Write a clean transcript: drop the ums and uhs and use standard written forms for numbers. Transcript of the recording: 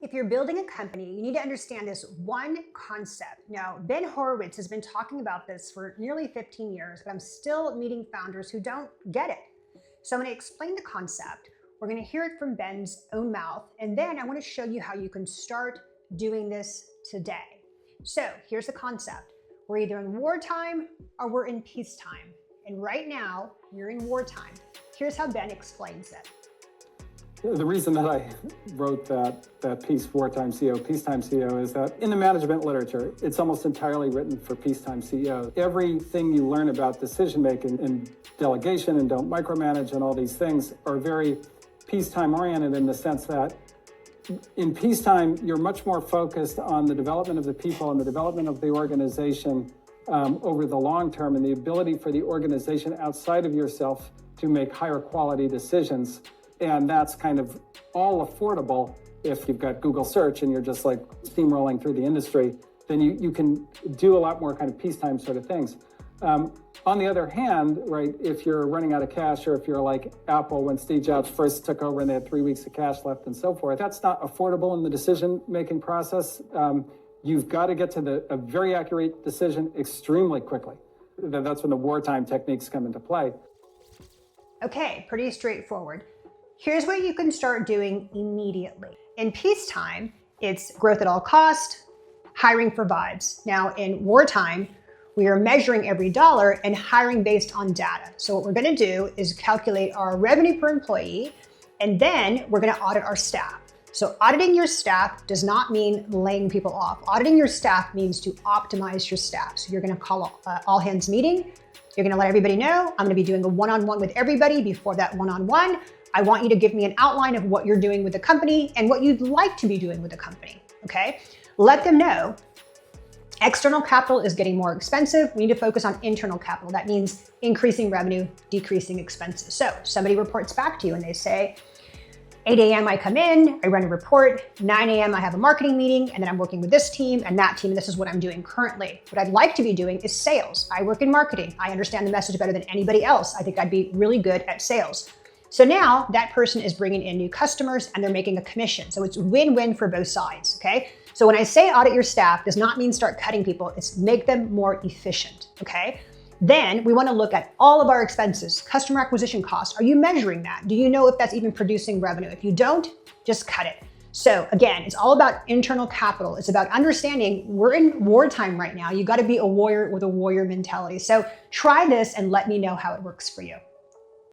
If you're building a company, you need to understand this one concept. Now, Ben Horowitz has been talking about this for nearly 15 years, but I'm still meeting founders who don't get it. So I'm going to explain the concept. We're going to hear it from Ben's own mouth, and then I want to show you how you can start doing this today. So here's the concept. We're either in wartime or we're in peacetime. And right now, you're in wartime. Here's how Ben explains it. The reason that I wrote that piece, Wartime CEO, Peacetime CEO, is that in the management literature, it's almost entirely written for peacetime CEOs. Everything you learn about decision-making and delegation and don't micromanage and all these things are very peacetime oriented in the sense that in peacetime, you're much more focused on the development of the people and the development of the organization over the long term and the ability for the organization outside of yourself to make higher quality decisions. And that's kind of all affordable if you've got Google search and you're just like steamrolling through the industry, then you can do a lot more kind of peacetime sort of things. On the other hand, right, if you're running out of cash or if you're like Apple when Steve Jobs first took over and they had 3 weeks of cash left and so forth, that's not affordable in the decision-making process. You've got to get to a very accurate decision extremely quickly. That's when the wartime techniques come into play. Okay, pretty straightforward. Here's what you can start doing immediately. In peacetime, it's growth at all cost, hiring for vibes. Now in wartime, we are measuring every dollar and hiring based on data. So what we're gonna do is calculate our revenue per employee, and then we're gonna audit our staff. So auditing your staff does not mean laying people off. Auditing your staff means to optimize your staff. So you're gonna call all hands meeting. You're gonna let everybody know, I'm gonna be doing a one-on-one with everybody before that one-on-one. I want you to give me an outline of what you're doing with the company and what you'd like to be doing with the company, okay? Let them know external capital is getting more expensive. We need to focus on internal capital. That means increasing revenue, decreasing expenses. So somebody reports back to you and they say, 8 a.m. I come in, I run a report, 9 a.m. I have a marketing meeting, and then I'm working with this team and that team, and this is what I'm doing currently. What I'd like to be doing is sales. I work in marketing. I understand the message better than anybody else. I think I'd be really good at sales. So now that person is bringing in new customers and they're making a commission. So it's win-win for both sides, okay? So when I say audit your staff, does not mean start cutting people, it's make them more efficient, okay? Then we wanna look at all of our expenses, customer acquisition costs. Are you measuring that? Do you know if that's even producing revenue? If you don't, just cut it. So again, it's all about internal capital. It's about understanding we're in wartime right now. You gotta be a warrior with a warrior mentality. So try this and let me know how it works for you.